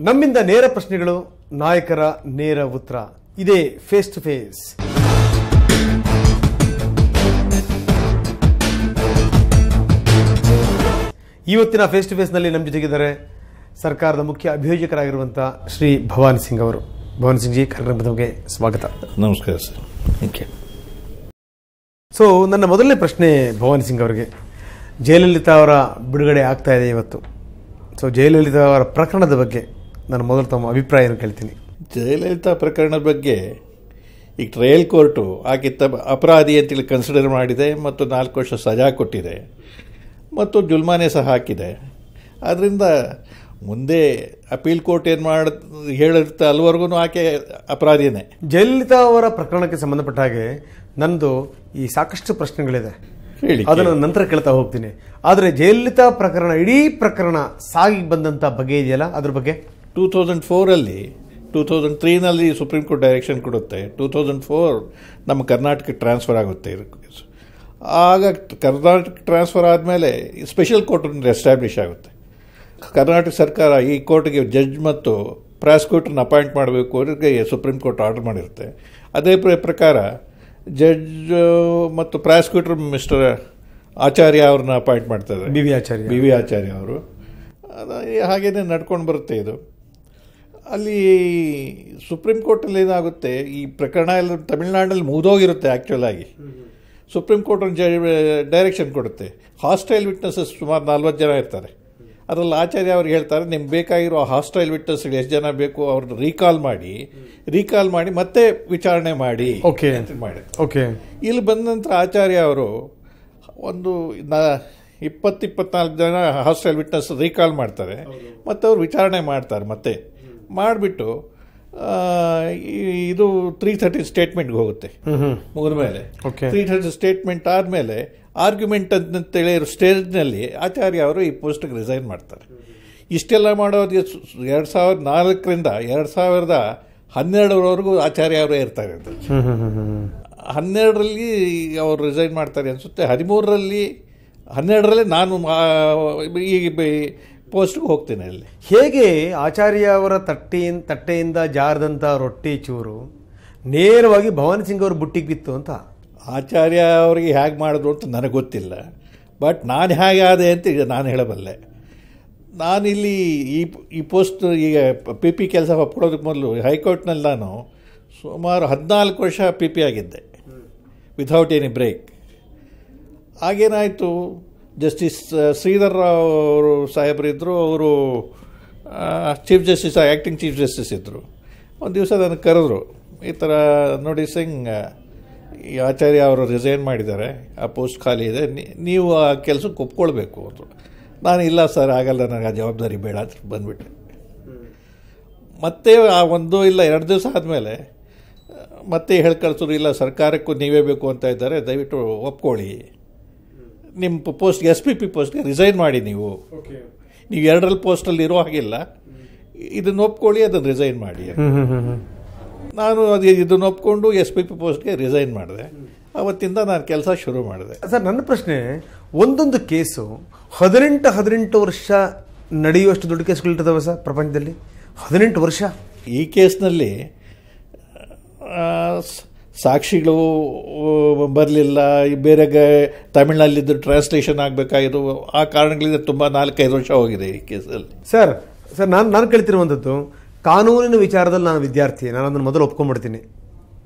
ನಮ್ಮಿಂದ ನೇರ ಪ್ರಶ್ನೆಗಳು, ನಾಯಕರ ನೇರ ಉತ್ತರ. ಇದೇ ಫೇಸ್ ಟು ಫೇಸ್. ಇವತ್ತಿನ ಫೇಸ್ ಟು ಫೇಸ್ ನಲ್ಲಿ ನಮ್ಮ ಜೊತೆಗಿದ್ದಾರೆ ಸರ್ಕಾರದ ಮುಖ್ಯ ಅಭಿಯೋಜಕರಾಗಿರುವಂತಹ ಶ್ರೀ ಭವಾನಿ ಸಿಂಗ್ ಅವರು. ಭವಾನಿ ಸಿಂಗ್ ಜಿ, ಕಾರ್ಯಕ್ರಮಕ್ಕೆ ಸ್ವಾಗತ. ನಮಸ್ಕಾರ ಸರ್. Thank you. ಸೊ ನನ್ನ ಮೊದಲನೇ ಪ್ರಶ್ನೆ ಭವಾನಿ ಸಿಂಗ್ ಅವರಿಗೆ, ಜಯಲಲಿತಾ ಅವರ ಬಿಡುಗಡೆ ಆಗ್ತಾ ಇದೆ ಇವತ್ತು. ಸೊ ಜಯಲಲಿತಾ ಅವರ ಪ್ರಕರಣದ ಬಗ್ಗೆ ನಾನು ಮೊದಲು ತಮ್ಮ ಅಭಿಪ್ರಾಯವನ್ನು ಕೇಳ್ತೀನಿ. ಜಯಲಲಿತಾ ಪ್ರಕರಣದ ಬಗ್ಗೆ ಈಗ ಟ್ರಯಲ್ ಕೋರ್ಟು ಆಕೆ ಅಪರಾಧಿ ಅಂತೇಳಿ ಕನ್ಸಿಡರ್ ಮಾಡಿದೆ ಮತ್ತು 4 ವರ್ಷ ಸಜಾ ಕೊಟ್ಟಿದೆ ಮತ್ತು ಜುಲ್ಮಾನೆ ಸಹ ಹಾಕಿದೆ. ಆದ್ದರಿಂದ ಮುಂದೆ ಅಪೀಲ್ ಕೋರ್ಟ್ ಏನು ಹೇಳಿರುತ್ತೆ ಅಲ್ಲಿವರೆಗೂ ಆಕೆ ಅಪರಾಧಿನೇ. ಜಯಲಲಿತಾ ಅವರ ಪ್ರಕರಣಕ್ಕೆ ಸಂಬಂಧಪಟ್ಟ ಹಾಗೆ ನಂದು ಈ ಸಾಕಷ್ಟು ಪ್ರಶ್ನೆಗಳಿದೆ, ಹೇಳಿ, ಅದನ್ನು ನಂತರ ಕೇಳ್ತಾ ಹೋಗ್ತೀನಿ. ಆದರೆ ಜಯಲಲಿತಾ ಪ್ರಕರಣ, ಇಡೀ ಪ್ರಕರಣ ಸಾಗಿ ಬಂದಂಥ ಬಗೆ ಇದೆಯಲ್ಲ, ಅದ್ರ ಬಗ್ಗೆ 2004 2003 ಸುಪ್ರೀಂ ಕೋರ್ಟ್ ಡೈರೆಕ್ಷನ್ ಕೊಡುತ್ತೆ. 2004 ನಮ್ಮ ಕರ್ನಾಟಕಕ್ಕೆ ಟ್ರಾನ್ಸ್ಫರ್ ಆಗುತ್ತೆ. ಆಗ ಕರ್ನಾಟಕ ಟ್ರಾನ್ಸ್ಫರ್ ಆದಮೇಲೆ ಸ್ಪೆಷಲ್ ಕೋರ್ಟ್ ಎಸ್ಟಾಬ್ಲಿಷ್ ಆಗುತ್ತೆ. ಕರ್ನಾಟಕ ಸರ್ಕಾರ ಈ ಕೋರ್ಟ್ಗೆ ಜಡ್ಜ್ ಮತ್ತು ಪ್ರಾಸಿಕ್ಯೂಟರ್ನ ಅಪಾಯಿಂಟ್ ಮಾಡಬೇಕು ಅವರಿಗೆ ಸುಪ್ರೀಂ ಕೋರ್ಟ್ ಆರ್ಡರ್ ಮಾಡಿರುತ್ತೆ. ಅದೇ ಪ್ರಕಾರ ಜಡ್ಜ್ ಮತ್ತು ಪ್ರಾಸಿಕ್ಯೂಟರ್ ಮಿಸ್ಟರ್ ಆಚಾರ್ಯ ಅವ್ರನ್ನ ಅಪಾಯಿಂಟ್ ಮಾಡ್ತಾರೆ, ಬಿ ವಿ ಆಚಾರ್ಯ ಅವರು. ಹಾಗೇನೆ ನಡ್ಕೊಂಡು ಬರುತ್ತೆ ಇದು. ಅಲ್ಲಿ ಸುಪ್ರೀಂ ಕೋರ್ಟಲ್ಲಿ ಏನಾಗುತ್ತೆ, ಈ ಪ್ರಕರಣ ಎಲ್ಲ ತಮಿಳುನಾಡಲ್ಲಿ ಮುಗಿದೋಗಿರುತ್ತೆ. ಆ್ಯಕ್ಚುಲ್ ಆಗಿ ಸುಪ್ರೀಂ ಕೋರ್ಟ್ ಒಂದು ಡೈರೆಕ್ಷನ್ ಕೊಡುತ್ತೆ. ಹಾಸ್ಟೈಲ್ ವಿಟ್ನೆಸಸ್ ಸುಮಾರು 40 ಜನ ಇರ್ತಾರೆ. ಅದರಲ್ಲಿ ಆಚಾರ್ಯ ಅವ್ರಿಗೆ ಹೇಳ್ತಾರೆ, ನಿಮ್ಗೆ ಬೇಕಾಗಿರೋ ಹಾಸ್ಟೈಲ್ ವಿಟ್ನೆಸ್ಗಳು ಎಷ್ಟು ಜನ ಬೇಕು ಅವ್ರನ್ನ ರೀಕಾಲ್ ಮಾಡಿ ಮತ್ತೆ ವಿಚಾರಣೆ ಮಾಡಿ ಅಂತ ಮಾಡಿ. ಇಲ್ಲಿ ಬಂದ ನಂತರ ಆಚಾರ್ಯ ಅವರು ಒಂದು 20-24 ಜನ ಹಾಸ್ಟೈಲ್ ವಿಟ್ನೆಸ್ ರೀಕಾಲ್ ಮಾಡ್ತಾರೆ ಮತ್ತು ಅವ್ರು ವಿಚಾರಣೆ ಮಾಡ್ತಾರೆ. ಮತ್ತೆ ಮಾಡಿಬಿಟ್ಟು ಇದು 330 ಸ್ಟೇಟ್ಮೆಂಟ್ಗೆ ಹೋಗುತ್ತೆ. ಮುಗಿದ ಮೇಲೆ 330 ಸ್ಟೇಟ್ಮೆಂಟ್ ಆದಮೇಲೆ ಆರ್ಗ್ಯುಮೆಂಟ್ ಅಂತೇಳಿ ಸ್ಟೇಜ್ನಲ್ಲಿ ಆಚಾರ್ಯ ಅವರು ಈ ಪೋಸ್ಟ್ಗೆ ರಿಸೈನ್ ಮಾಡ್ತಾರೆ. ಇಷ್ಟೆಲ್ಲ ಮಾಡೋದು 2004ರಿಂದ 2012ವರೆಗೂ ಆಚಾರ್ಯ ಅವರೇ ಇರ್ತಾರೆ. 12ರಲ್ಲಿ ಅವರು ರಿಸೈನ್ ಮಾಡ್ತಾರೆ ಅನಿಸುತ್ತೆ. 12ರಲ್ಲಿ ನಾನು ಈ ಪೋಸ್ಟ್ಗೆ ಹೋಗ್ತೇನೆ. ಅಲ್ಲಿ ಹೇಗೆ ಆಚಾರ್ಯ ಅವರ ತಟ್ಟೆಯಿಂದ ಜಾರದಂಥ ರೊಟ್ಟಿ ಚೂರು ನೇರವಾಗಿ ಭವಾನಿ ಸಿಂಗ್ ಅವ್ರ ಬುಟ್ಟಿಗೆ ಬಿತ್ತು ಅಂತ ಆಚಾರ್ಯ ಅವರಿಗೆ ಹೇಗೆ ಮಾಡಿದ್ರು ಅಂತ ನನಗೆ ಗೊತ್ತಿಲ್ಲ. ಬಟ್ ನಾನು ಹೇಗೆ ಆದೆ ಅಂತ ಈಗ ನಾನು ಹೇಳಬಲ್ಲೆ. ನಾನಿಲ್ಲಿ ಈ ಪೋಸ್ಟ್ ಈಗ PP ಕೆಲಸ ಒಪ್ಕೊಳ್ಳೋದಕ್ಕೆ ಮೊದಲು ಹೈಕೋರ್ಟ್ನಲ್ಲಿ ನಾನು ಸುಮಾರು 14 ವರ್ಷ PP ಆಗಿದ್ದೆ, ವಿಥೌಟ್ ಎನಿ ಬ್ರೇಕ್. ಆಗೇನಾಯಿತು, ಜಸ್ಟಿಸ್ ಶ್ರೀಧರ್ ಅವರು ಸಾಹೇಬರಿದ್ದರು, ಅವರು chief justice, acting chief justice ಇದ್ದರು. ಒಂದು ದಿವಸ ನನಗೆ ಕರೆದ್ರು, ಈ ಥರ ನೋಡಿ ಸಿಂಗ್, ಈ ಆಚಾರ್ಯ ಅವರು ರಿಸೈನ್ ಮಾಡಿದ್ದಾರೆ, ಆ ಪೋಸ್ಟ್ ಖಾಲಿ ಇದೆ, ನೀವು ಆ ಕೆಲಸಕ್ಕೆ ಒಪ್ಕೊಳ್ಬೇಕು ಅಂತ. ನಾನು ಇಲ್ಲ ಸರ್, ಆಗಲ್ಲ, ನನಗೆ ಆ ಜವಾಬ್ದಾರಿ ಬೇಡ ಅಂತ ಬಂದುಬಿಟ್ಟೆ. ಮತ್ತೆ ಆ 1 ಇಲ್ಲ 2 ದಿವಸ ಆದಮೇಲೆ ಮತ್ತೆ ಹೇಳಿ ಕಳಿಸೋರು, ಇಲ್ಲ ಸರ್ಕಾರಕ್ಕೂ ನೀವೇ ಬೇಕು ಅಂತ ಇದ್ದಾರೆ, ದಯವಿಟ್ಟು ಒಪ್ಕೊಳ್ಳಿ, ನಿಮ್ಮ ಪೋಸ್ಟ್ SP ಪೋಸ್ಟ್ಗೆ ರಿಸೈನ್ ಮಾಡಿ, ನೀವು 2 ಪೋಸ್ಟಲ್ಲಿ ಇರೋ ಹಾಗಿಲ್ಲ, ಇದನ್ನು ಒಪ್ಕೊಳ್ಳಿ, ಅದನ್ನು ರಿಸೈನ್ ಮಾಡಿ. ನಾನು ಇದನ್ನು ಒಪ್ಕೊಂಡು SP ಪೋಸ್ಟ್ಗೆ ರಿಸೈನ್ ಮಾಡಿದೆ. ಅವತ್ತಿಂದ ನಾನು ಕೆಲಸ ಶುರು ಮಾಡಿದೆ. ಸರ್, ನನ್ನ ಪ್ರಶ್ನೆ, ಒಂದೊಂದು ಕೇಸು 18 ವರ್ಷ ನಡೆಯುವಷ್ಟು ದೊಡ್ಡ ಕೇಸ್ಗಳಿರ್ತವೆ ಸರ್ ಪ್ರಪಂಚದಲ್ಲಿ. 18 ವರ್ಷ. ಈ ಕೇಸ್ನಲ್ಲಿ ಸಾಕ್ಷಿಗಳು ಬರಲಿಲ್ಲ, ಬೇರೆ ತಮಿಳಿನಲ್ಲಿದ್ದು ಟ್ರಾನ್ಸ್ಲೇಷನ್ ಆಗಬೇಕಾಗಿದ್ದು, ಆ ಕಾರಣಗಳಿಂದ ತುಂಬ 4-5 ವರ್ಷ ಹೋಗಿದೆ ಈ ಕೇಸಲ್ಲಿ. ಸರ್ ನಾನು ಕೇಳ್ತಿರುವಂಥದ್ದು, ಕಾನೂನಿನ ವಿಚಾರದಲ್ಲಿ ನಾನು ವಿದ್ಯಾರ್ಥಿ, ನಾನು ಅದನ್ನು ಮೊದಲು ಒಪ್ಕೊಂಡ್ಬಿಡ್ತೀನಿ.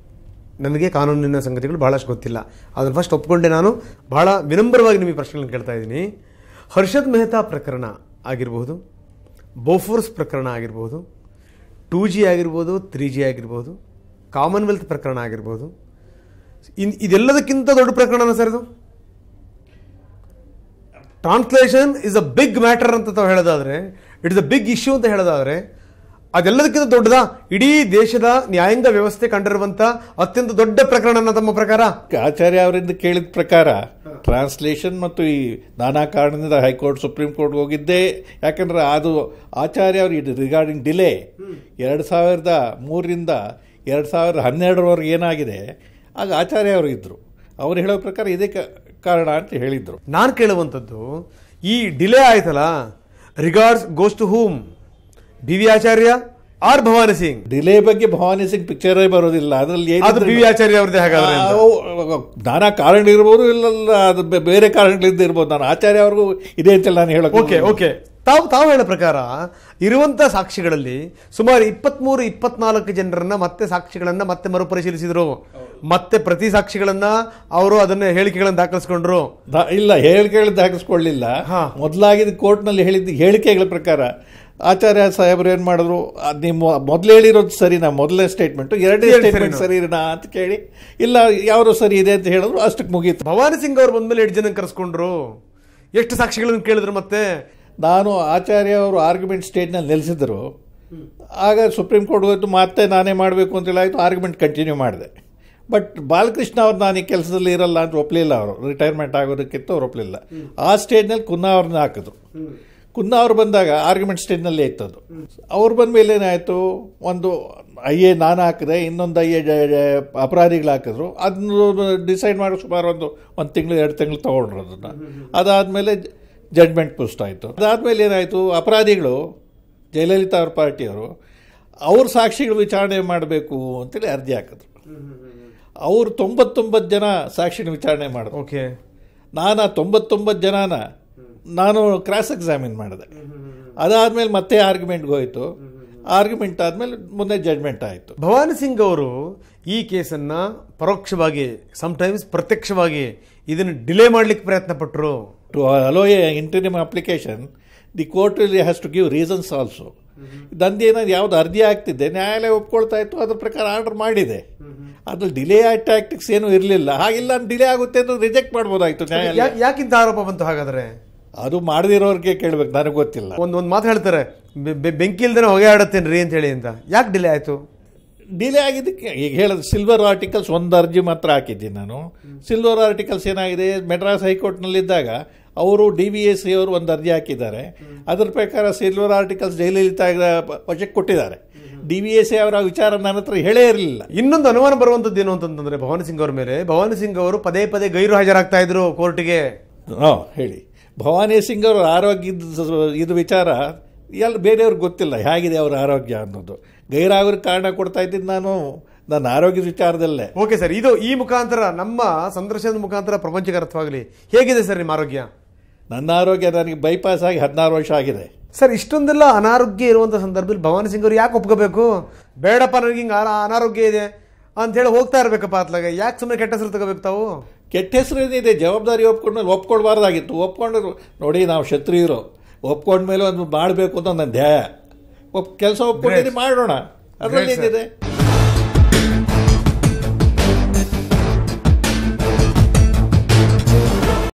ನನಗೆ ಕಾನೂನಿನ ಸಂಗತಿಗಳು ಬಹಳಷ್ಟು ಗೊತ್ತಿಲ್ಲ, ಅದನ್ನು ಫಸ್ಟ್ ಒಪ್ಕೊಂಡೆ. ನಾನು ಬಹಳ ವಿನಮ್ರವಾಗಿ ನಿಮಗೆ ಪ್ರಶ್ನೆಗಳನ್ನು ಕೇಳ್ತಾ ಇದ್ದೀನಿ. ಹರ್ಷದ್ ಮೆಹ್ತಾ ಪ್ರಕರಣ ಆಗಿರ್ಬೋದು, ಬೋಫೋರ್ಸ್ ಪ್ರಕರಣ ಆಗಿರ್ಬೋದು, 2G ಆಗಿರ್ಬೋದು, 3G ಆಗಿರ್ಬೋದು, ಕಾಮನ್ವೆಲ್ತ್ ಪ್ರಕರಣ ಆಗಿರ್ಬೋದು, ಇದೆಲ್ಲದಕ್ಕಿಂತ ದೊಡ್ಡ ಪ್ರಕರಣ ಸರ್ ಇದು. Translation is a big matter ಅಂತ ತಾವು ಹೇಳೋದಾದರೆ, it is a big issue ಅಂತ ಹೇಳೋದಾದರೆ, ಅದೆಲ್ಲದಕ್ಕಿಂತ ದೊಡ್ಡದಾ? ಇಡೀ ದೇಶದ ನ್ಯಾಯಾಂಗ ವ್ಯವಸ್ಥೆ ಕಂಡಿರುವಂಥ ಅತ್ಯಂತ ದೊಡ್ಡ ಪ್ರಕರಣ ತಮ್ಮ ಪ್ರಕಾರ? ಆಚಾರ್ಯ ಅವರಿಂದ ಕೇಳಿದ ಪ್ರಕಾರ ಟ್ರಾನ್ಸ್ಲೇಷನ್ ಮತ್ತು ಈ ನಾನಾ ಕಾರಣದಿಂದ ಹೈಕೋರ್ಟ್ ಸುಪ್ರೀಂ ಕೋರ್ಟ್ಗೆ ಹೋಗಿದ್ದೆ. ಯಾಕಂದರೆ ಅದು ಆಚಾರ್ಯ ಅವರು ರಿಗಾರ್ಡಿಂಗ್ ಡಿಲೇ 2003ರಿಂದ 2012ವರೆಗೆ ಏನಾಗಿದೆ, ಆಗ ಆಚಾರ್ಯ ಅವರು ಇದ್ದರು. ಅವ್ರು ಹೇಳೋ ಪ್ರಕಾರ ಇದೇ ಕಾರಣ ಅಂತ ಹೇಳಿದರು. ನಾನು ಕೇಳುವಂಥದ್ದು, ಈ ಡಿಲೇ ಆಯ್ತಲ್ಲ, regards goes to whom? B V Acharya R Bhavani Singh. Delay ಬಗ್ಗೆ ಭವಾನಿ ಸಿಂಗ್ ಪಿಕ್ಚರೇ ಬರೋದಿಲ್ಲ, ಅದರಲ್ಲಿ ಬಿ ವಿ ಆಚಾರ್ಯ ಅವ್ರದ್ದೇ ಹಾಗಾದ್ರೆ ನಾನಾ ಕಾರಣ ಇರ್ಬೋದು, ಇಲ್ಲ ಅದು ಬೇರೆ ಕಾರಣಗಳಿಂದ ಇರ್ಬೋದು. ನಾನು ಆಚಾರ್ಯ ಅವ್ರಿಗೂ ಇದೆ ಅಂತೇಳಿ ನಾನು ಹೇಳೋಕೆ. ಓಕೆ ತಾವು ಹೇಳೋ ಪ್ರಕಾರ ಇರುವಂತ ಸಾಕ್ಷಿಗಳಲ್ಲಿ ಸುಮಾರು 23-24 ಜನರನ್ನ ಮತ್ತೆ ಸಾಕ್ಷಿಗಳನ್ನ ಮತ್ತೆ ಮರುಪರಿಶೀಲಿಸಿದ್ರು, ಮತ್ತೆ ಪ್ರತಿ ಸಾಕ್ಷಿಗಳನ್ನ ಅವರು ಅದನ್ನ ಹೇಳಿಕೆಗಳನ್ನು ದಾಖಲಿಸಿಕೊಂಡ್ರು. ಇಲ್ಲ, ಹೇಳಿಕೆಗಳನ್ನು ದಾಖಲಿಸ್ಕೊಳ್ಳಿಲ್ಲ. ಮೊದಲಾಗಿದ್ದ ಕೋರ್ಟ್ನಲ್ಲಿ ಹೇಳಿದ್ದ ಹೇಳಿಕೆಗಳ ಪ್ರಕಾರ ಆಚಾರ್ಯ ಸಾಹೇಬರು ಏನ್ ಮಾಡಿದ್ರು, ನೀವು ಮೊದಲು ಹೇಳಿರೋದು ಸರಿನಾ, ಮೊದಲನೇ ಸ್ಟೇಟ್ಮೆಂಟ್, ಎರಡನೇ ಸ್ಟೇಟ್ಮೆಂಟ್ ಸರಿನಾ ಅಂತ ಕೇಳಿ, ಇಲ್ಲ ಯಾರು ಸರಿ ಇದೆ ಅಂತ ಹೇಳಿದ್ರು, ಅಷ್ಟಕ್ಕೆ ಮುಗೀತು. ಭವಾನಿ ಸಿಂಗ್ ಅವ್ರು ಬಂದ್ಮೇಲೆ 8 ಜನ ಕರೆಸ್ಕೊಂಡ್ರು, ಎಷ್ಟು ಸಾಕ್ಷಿಗಳನ್ನು ಕೇಳಿದ್ರು. ಮತ್ತೆ ನಾನು ಆಚಾರ್ಯ ಅವರು ಆರ್ಗ್ಯುಮೆಂಟ್ ಸ್ಟೇಜ್ನಲ್ಲಿ ನಿಲ್ಲಿಸಿದ್ರು. ಆಗ ಸುಪ್ರೀಂ ಕೋರ್ಟ್ ಹೋಯ್ತು, ಮತ್ತೆ ನಾನೇ ಮಾಡಬೇಕು ಅಂತೇಳಿ ಆಯಿತು, ಆರ್ಗ್ಯುಮೆಂಟ್ ಕಂಟಿನ್ಯೂ ಮಾಡಿದೆ. ಬಟ್ ಬಾಲಕೃಷ್ಣ ಅವ್ರು ನಾನು ಈ ಕೆಲಸದಲ್ಲಿ ಇರಲ್ಲ ಅಂತ ಒಪ್ಪಲಿಲ್ಲ. ಅವರು ರಿಟೈರ್ಮೆಂಟ್ ಆಗೋದಕ್ಕಿಂತ ಅವ್ರು ಒಪ್ಪಲಿಲ್ಲ. ಆ ಸ್ಟೇಜ್ನಲ್ಲಿ ಕುನ್ನಾ ಅವ್ರನ್ನ ಹಾಕಿದ್ರು. ಕುನ್ನಾ ಅವ್ರು ಬಂದಾಗ ಆರ್ಗ್ಯುಮೆಂಟ್ ಸ್ಟೇಜ್ನಲ್ಲಿ ಇತ್ತದು. ಅವ್ರು ಬಂದ ಮೇಲೆ ಏನಾಯಿತು, ಒಂದು ಐ.ಎ. ನಾನು ಹಾಕಿದೆ, ಇನ್ನೊಂದು ಐ.ಎ. ಅಪರಾಧಿಗಳು ಹಾಕಿದ್ರು. ಅದನ್ನು ಡಿಸೈಡ್ ಮಾಡೋ ಸುಮಾರು ಒಂದು ತಿಂಗಳು 2 ತಿಂಗಳು ತೊಗೊಂಡ್ರು ಅದನ್ನು. ಅದಾದಮೇಲೆ ಜಡ್ಜ್ಮೆಂಟ್ ಪೋಸ್ಟ್ ಆಯಿತು. ಅದಾದಮೇಲೆ ಏನಾಯಿತು, ಅಪರಾಧಿಗಳು ಜಯಲಲಿತಾ ಅವ್ರ ಪಾರ್ಟಿಯವರು ಅವ್ರ ಸಾಕ್ಷಿಗಳು ವಿಚಾರಣೆ ಮಾಡಬೇಕು ಅಂತೇಳಿ ಅರ್ಜಿ ಹಾಕಿದ್ರು. ಅವರು 99 ಜನ ಸಾಕ್ಷಿನ ವಿಚಾರಣೆ ಮಾಡಿದ್ರು. ಓಕೆ, ನಾನು ಆ 99 ಜನನ ನಾನು ಕ್ರಾಸ್ ಎಕ್ಸಾಮಿನ್ ಮಾಡಿದೆ. ಅದಾದಮೇಲೆ ಮತ್ತೆ ಆರ್ಗ್ಯುಮೆಂಟ್ಗೆ ಹೋಯಿತು. ಆರ್ಗ್ಯುಮೆಂಟ್ ಆದಮೇಲೆ ಮುಂದೆ ಜಡ್ಜ್ಮೆಂಟ್ ಆಯಿತು. ಭವಾನಿ ಸಿಂಗ್ ಅವರು ಈ ಕೇಸನ್ನು ಪರೋಕ್ಷವಾಗಿ, ಸಮಟೈಮ್ಸ್ ಪ್ರತ್ಯಕ್ಷವಾಗಿ ಇದನ್ನು ಡಿಲೇ ಮಾಡಲಿಕ್ಕೆ ಪ್ರಯತ್ನ ಪಟ್ಟರು. To allow a interim application, the court has to give reasons also. ನಂದೇನಾದ್ರು ಯಾವ್ದು ಅರ್ಜಿ ಆಗ್ತಿದೆ, ನ್ಯಾಯಾಲಯ ಒಪ್ಕೊಳ್ತಾ ಇತ್ತು, ಅದ್ರ ಪ್ರಕಾರ ಆರ್ಡರ್ ಮಾಡಿದೆ. ಅದು ಡಿಲೇ ಟ್ಯಾಕ್ಟಿಕ್ಸ್ ಏನೂ ಇರಲಿಲ್ಲ. ಹಾಗಿಲ್ಲ, ಡಿಲೇ ಆಗುತ್ತೆ ಅಂತ ರಿಜೆಕ್ಟ್ ಮಾಡ್ಬೋದಾಯ್ತು ನ್ಯಾಯಾಲಯ. ಯಾಕಿಂತ ಆರೋಪ ಬಂತು ಹಾಗಾದ್ರೆ? ಅದು ಮಾಡದಿರೋರಿಗೆ ಕೇಳ್ಬೇಕು, ನನಗೆ ಗೊತ್ತಿಲ್ಲ. ಒಂದು ಮಾತು ಹೇಳ್ತಾರೆ, ಬೆಂಕಿ ಇಲ್ದೇನೆ ಹೊಗೆ ಆಡುತ್ತೇನ್ರಿ ಅಂತ ಹೇಳಿ. ಅಂತ ಯಾಕೆ ಡಿಲೇ ಆಯಿತು? ಡಿಲೇ ಆಗಿದ್ದಕ್ಕೆ ಈಗ ಹೇಳೋದು, ಸಿಲ್ವರ್ ಆರ್ಟಿಕಲ್ಸ್ ಒಂದು ಅರ್ಜಿ ಮಾತ್ರ ಹಾಕಿದ್ದೀನಿ ನಾನು. ಸಿಲ್ವರ್ ಆರ್ಟಿಕಲ್ಸ್ ಏನಾಗಿದೆ, ಮೆಡ್ರಾಸ್ ಹೈಕೋರ್ಟ್ನಲ್ಲಿದ್ದಾಗ ಅವರು DVAC ಅವರು ಒಂದು ಅರ್ಜಿ ಹಾಕಿದ್ದಾರೆ. ಅದರ ಪ್ರಕಾರ ಸಿಲ್ವರ್ ಆರ್ಟಿಕಲ್ಸ್ ಜಯಲಲಿತಾ ವಶಕ್ಕೆ ಕೊಟ್ಟಿದ್ದಾರೆ. DVAC ಅವರ ವಿಚಾರ ನನ್ನ ಹತ್ರ ಹೇಳೇ ಇರಲಿಲ್ಲ. ಇನ್ನೊಂದು ಅನುಮಾನ ಬರುವಂಥದ್ದು ಏನು ಅಂತಂದ್ರೆ ಭವಾನಿ ಸಿಂಗ್ ಅವ್ರ ಮೇಲೆ, ಭವಾನಿ ಸಿಂಗ್ ಅವರು ಪದೇ ಪದೇ ಗೈರು ಹಾಜರಾಗ್ತಾ ಇದ್ರು ಕೋರ್ಟ್ಗೆ. ಹೇಳಿ, ಭವಾನಿ ಸಿಂಗ್ ಅವರ ಆರೋಗ್ಯದ ಇದು ವಿಚಾರ ಎಲ್ಲ ಬೇರೆಯವ್ರಿಗೆ ಗೊತ್ತಿಲ್ಲ ಹೇಗಿದೆ ಅವರ ಆರೋಗ್ಯ ಅನ್ನೋದು. ಗೈರಾಗೋರಿಗೆ ಕಾರಣ ಕೊಡ್ತಾ ಇದ್ದೀನಿ ನಾನು ನನ್ನ ಆರೋಗ್ಯದ ವಿಚಾರದಲ್ಲೇ. ಓಕೆ ಸರ್, ಇದು ಈ ಮುಖಾಂತರ ನಮ್ಮ ಸಂದರ್ಶನದ ಮುಖಾಂತರ ಪ್ರಪಂಚಕ್ಕೆ ಅರ್ಥವಾಗಲಿ. ಹೇಗಿದೆ ಸರ್ ನಿಮ್ಮ ಆರೋಗ್ಯ? ನನ್ನ ಆರೋಗ್ಯ, ನನಗೆ ಬೈಪಾಸ್ ಆಗಿ 16 ವರ್ಷ ಆಗಿದೆ ಸರ್. ಇಷ್ಟೊಂದೆಲ್ಲ ಅನಾರೋಗ್ಯ ಇರುವಂಥ ಸಂದರ್ಭದಲ್ಲಿ ಭವಾನಿ ಸಿಂಗ್ ಅವರು ಯಾಕೆ ಒಪ್ಕೋಬೇಕು? ಬೇಡಪ್ಪ, ನನಗೆ ಹಿಂಗೆ ಅನಾರೋಗ್ಯ ಇದೆ ಅಂತ ಹೇಳಿ ಹೋಗ್ತಾ ಇರಬೇಕಪ್ಪ ಅತ್ಲಾಗ. ಯಾಕೆ ಸುಮ್ಮನೆ ಕೆಟ್ಟ ಹೆಸರು ತಗೋಬೇಕು ತಾವು? ಕೆಟ್ಟ ಹೆಸರು ಏನಿದೆ, ಜವಾಬ್ದಾರಿ ಒಪ್ಕೊಳ್ಬಾರ್ದಾಗಿತ್ತು. ಒಪ್ಕೊಂಡ್ರು ನೋಡಿ, ನಾವು ಕ್ಷತ್ರಿಯರು, ಒಪ್ಕೊಂಡ್ಮೇಲೆ ಒಂದು ಮಾಡಬೇಕು ಅಂತ ನನ್ನ ಧ್ಯೇಯ. ಕೆಲಸ ಒಪ್ಕೊಂಡಿದ್ದು ಮಾಡೋಣ, ಅದರಲ್ಲಿ ಏನಿದೆ.